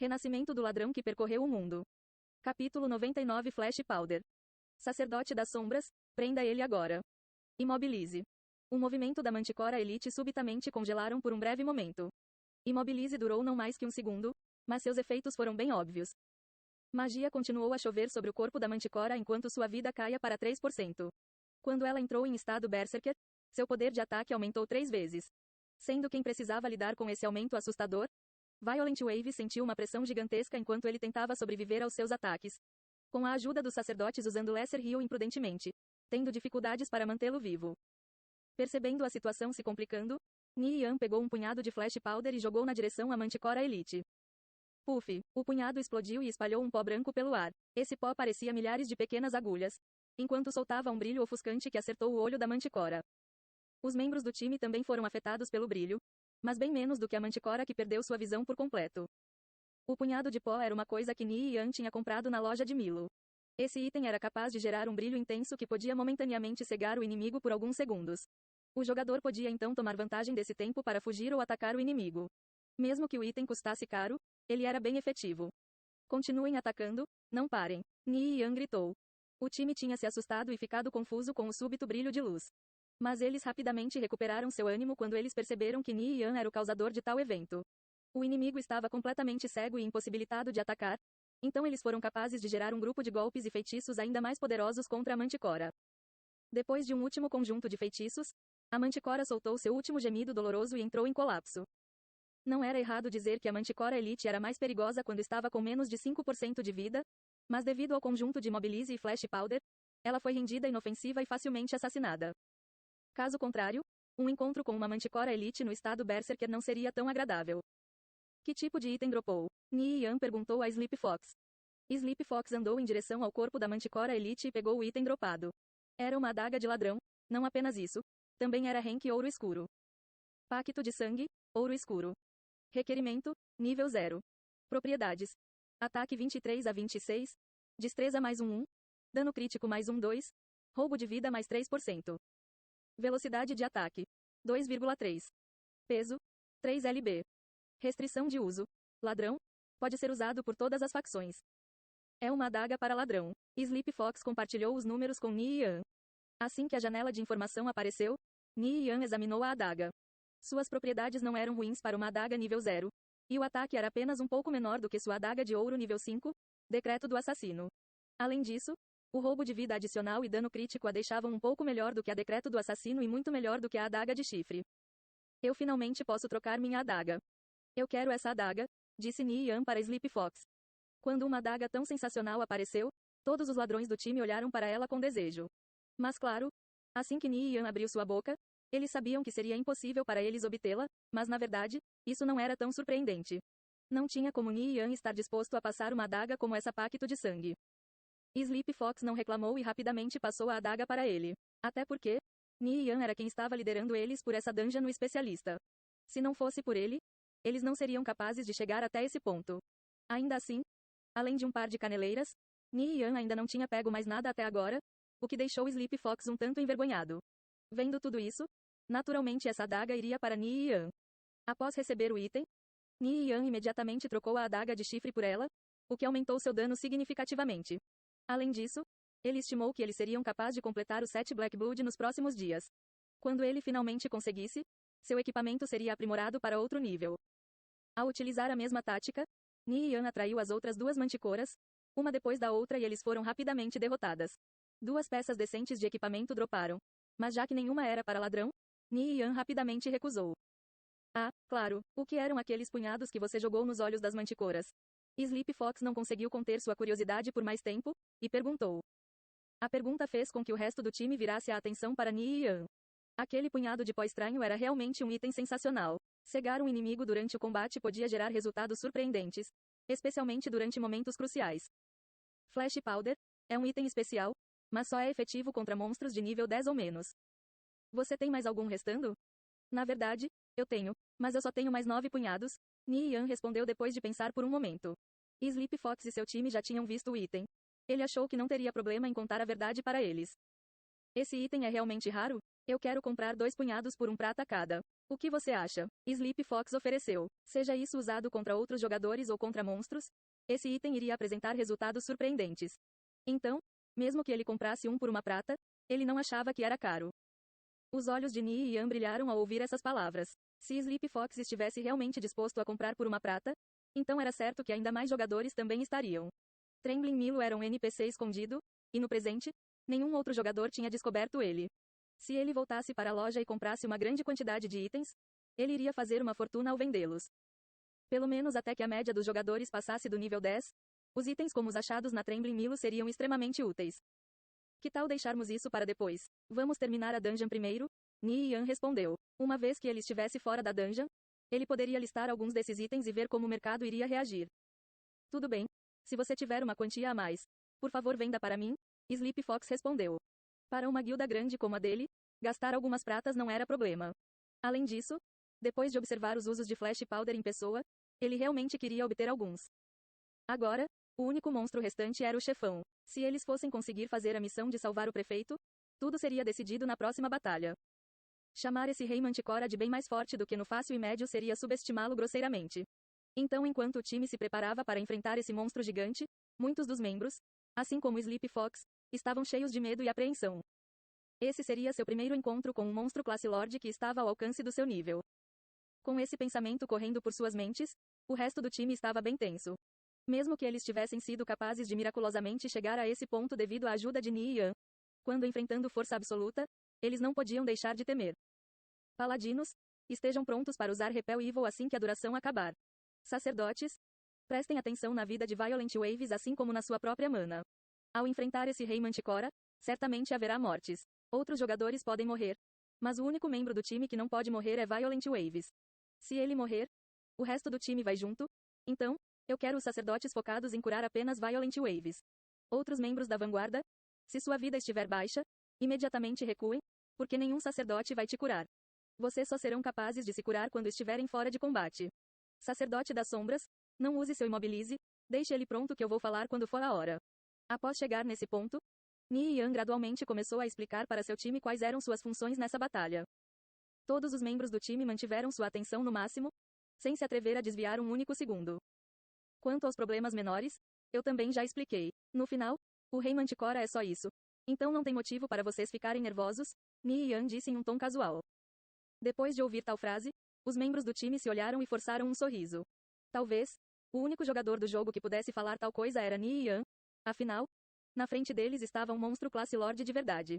Renascimento do ladrão que percorreu o mundo. Capítulo 99 Flash Powder. Sacerdote das sombras, prenda ele agora. Imobilize. O movimento da Manticora Elite subitamente congelaram por um breve momento. Imobilize durou não mais que um segundo, mas seus efeitos foram bem óbvios. Magia continuou a chover sobre o corpo da Manticora enquanto sua vida caía para 3%. Quando ela entrou em estado Berserker, seu poder de ataque aumentou 3 vezes. Sendo quem precisava lidar com esse aumento assustador, Violent Wave sentiu uma pressão gigantesca enquanto ele tentava sobreviver aos seus ataques. Com a ajuda dos sacerdotes usando Lesser Heal imprudentemente, tendo dificuldades para mantê-lo vivo. Percebendo a situação se complicando, Nian pegou um punhado de Flash Powder e jogou na direção à Manticora Elite. Puff, o punhado explodiu e espalhou um pó branco pelo ar. Esse pó parecia milhares de pequenas agulhas, enquanto soltava um brilho ofuscante que acertou o olho da Manticora. Os membros do time também foram afetados pelo brilho, mas bem menos do que a Manticora que perdeu sua visão por completo. O punhado de pó era uma coisa que Nian tinha comprado na loja de Milo. Esse item era capaz de gerar um brilho intenso que podia momentaneamente cegar o inimigo por alguns segundos. O jogador podia então tomar vantagem desse tempo para fugir ou atacar o inimigo. Mesmo que o item custasse caro, ele era bem efetivo. Continuem atacando, não parem, Nian gritou. O time tinha se assustado e ficado confuso com o súbito brilho de luz. Mas eles rapidamente recuperaram seu ânimo quando eles perceberam que Nian era o causador de tal evento. O inimigo estava completamente cego e impossibilitado de atacar, então eles foram capazes de gerar um grupo de golpes e feitiços ainda mais poderosos contra a Manticora. Depois de um último conjunto de feitiços, a Manticora soltou seu último gemido doloroso e entrou em colapso. Não era errado dizer que a Manticora Elite era mais perigosa quando estava com menos de 5% de vida, mas devido ao conjunto de Imobilize e Flash Powder, ela foi rendida inofensiva e facilmente assassinada. Caso contrário, um encontro com uma Manticora Elite no estado Berserker não seria tão agradável. Que tipo de item dropou? Nian perguntou a Sleep Fox. Sleep Fox andou em direção ao corpo da Manticora Elite e pegou o item dropado. Era uma adaga de ladrão, não apenas isso, também era rank ouro escuro. Pacto de sangue, ouro escuro. Requerimento, nível 0. Propriedades. Ataque 23 a 26. Destreza mais 1. Dano crítico mais 2. Roubo de vida mais 3%. Velocidade de ataque. 2,3. Peso. 3 lb. Restrição de uso. Ladrão. Pode ser usado por todas as facções. É uma adaga para ladrão. Sleep Fox compartilhou os números com Nian. Assim que a janela de informação apareceu, Nian examinou a adaga. Suas propriedades não eram ruins para uma adaga nível 0. E o ataque era apenas um pouco menor do que sua adaga de ouro nível 5, Decreto do Assassino. Além disso, o roubo de vida adicional e dano crítico a deixavam um pouco melhor do que a Decreto do Assassino e muito melhor do que a adaga de chifre. Eu finalmente posso trocar minha adaga. Eu quero essa adaga, disse Nian para Sleep Fox. Quando uma adaga tão sensacional apareceu, todos os ladrões do time olharam para ela com desejo. Mas claro, assim que Nian abriu sua boca, eles sabiam que seria impossível para eles obtê-la, mas na verdade, isso não era tão surpreendente. Não tinha como Nian estar disposto a passar uma adaga como essa pacto de sangue. Sleep Fox não reclamou e rapidamente passou a adaga para ele. Até porque, Nian era quem estava liderando eles por essa dungeon no especialista. Se não fosse por ele, eles não seriam capazes de chegar até esse ponto. Ainda assim, além de um par de caneleiras, Nian ainda não tinha pego mais nada até agora, o que deixou Sleep Fox um tanto envergonhado. Vendo tudo isso, naturalmente essa adaga iria para Nian. Após receber o item, Nian imediatamente trocou a adaga de chifre por ela, o que aumentou seu dano significativamente. Além disso, ele estimou que eles seriam capazes de completar o 7 Black Blood nos próximos dias. Quando ele finalmente conseguisse, seu equipamento seria aprimorado para outro nível. Ao utilizar a mesma tática, Nian atraiu as outras duas manticoras, uma depois da outra e eles foram rapidamente derrotadas. 2 peças decentes de equipamento droparam, mas já que nenhuma era para ladrão, Nian rapidamente recusou. Ah, claro, o que eram aqueles punhados que você jogou nos olhos das manticoras? Sleep Fox não conseguiu conter sua curiosidade por mais tempo, e perguntou. A pergunta fez com que o resto do time virasse a atenção para Nian. Aquele punhado de pó estranho era realmente um item sensacional. Cegar um inimigo durante o combate podia gerar resultados surpreendentes, especialmente durante momentos cruciais. Flash Powder é um item especial, mas só é efetivo contra monstros de nível 10 ou menos. Você tem mais algum restando? Na verdade, eu tenho, mas eu só tenho mais 9 punhados, Nian respondeu depois de pensar por um momento. Sleep Fox e seu time já tinham visto o item. Ele achou que não teria problema em contar a verdade para eles. Esse item é realmente raro? Eu quero comprar 2 punhados por 1 prata cada. O que você acha? Sleepy Fox ofereceu. Seja isso usado contra outros jogadores ou contra monstros, esse item iria apresentar resultados surpreendentes. Então, mesmo que ele comprasse 1 por 1 prata, ele não achava que era caro. Os olhos de Ni Yan brilharam ao ouvir essas palavras. Se Sleepy Fox estivesse realmente disposto a comprar por 1 prata, então era certo que ainda mais jogadores também estariam. Trembling Milo era um NPC escondido, e no presente, nenhum outro jogador tinha descoberto ele. Se ele voltasse para a loja e comprasse uma grande quantidade de itens, ele iria fazer uma fortuna ao vendê-los. Pelo menos até que a média dos jogadores passasse do nível 10, os itens como os achados na Trembling Milo seriam extremamente úteis. Que tal deixarmos isso para depois? Vamos terminar a dungeon primeiro? Ni Yan respondeu. Uma vez que ele estivesse fora da dungeon, ele poderia listar alguns desses itens e ver como o mercado iria reagir. Tudo bem. Se você tiver uma quantia a mais, por favor venda para mim, Sleepy Fox respondeu. Para uma guilda grande como a dele, gastar algumas pratas não era problema. Além disso, depois de observar os usos de Flash Powder em pessoa, ele realmente queria obter alguns. Agora, o único monstro restante era o chefão. Se eles fossem conseguir fazer a missão de salvar o prefeito, tudo seria decidido na próxima batalha. Chamar esse rei Manticora de bem mais forte do que no fácil e médio seria subestimá-lo grosseiramente. Então, enquanto o time se preparava para enfrentar esse monstro gigante, muitos dos membros, assim como Sleepy Fox, estavam cheios de medo e apreensão. Esse seria seu primeiro encontro com um monstro classe Lorde que estava ao alcance do seu nível. Com esse pensamento correndo por suas mentes, o resto do time estava bem tenso. Mesmo que eles tivessem sido capazes de miraculosamente chegar a esse ponto devido à ajuda de Ni Yan, quando enfrentando força absoluta, eles não podiam deixar de temer. Paladinos, estejam prontos para usar Repel Evil assim que a duração acabar. Sacerdotes, prestem atenção na vida de Violent Waves assim como na sua própria mana. Ao enfrentar esse rei Manticora, certamente haverá mortes. Outros jogadores podem morrer, mas o único membro do time que não pode morrer é Violent Waves. Se ele morrer, o resto do time vai junto. Então, eu quero os sacerdotes focados em curar apenas Violent Waves. Outros membros da vanguarda, se sua vida estiver baixa, imediatamente recuem, porque nenhum sacerdote vai te curar. Vocês só serão capazes de se curar quando estiverem fora de combate. Sacerdote das sombras, não use seu imobilize, deixe ele pronto que eu vou falar quando for a hora. Após chegar nesse ponto, Ni Yan gradualmente começou a explicar para seu time quais eram suas funções nessa batalha. Todos os membros do time mantiveram sua atenção no máximo, sem se atrever a desviar um único segundo. Quanto aos problemas menores, eu também já expliquei. No final, o rei Manticora é só isso. Então não tem motivo para vocês ficarem nervosos, Ni Yan disse em um tom casual. Depois de ouvir tal frase, os membros do time se olharam e forçaram um sorriso. Talvez, o único jogador do jogo que pudesse falar tal coisa era Ni Yan. Afinal, na frente deles estava um monstro classe Lorde de verdade.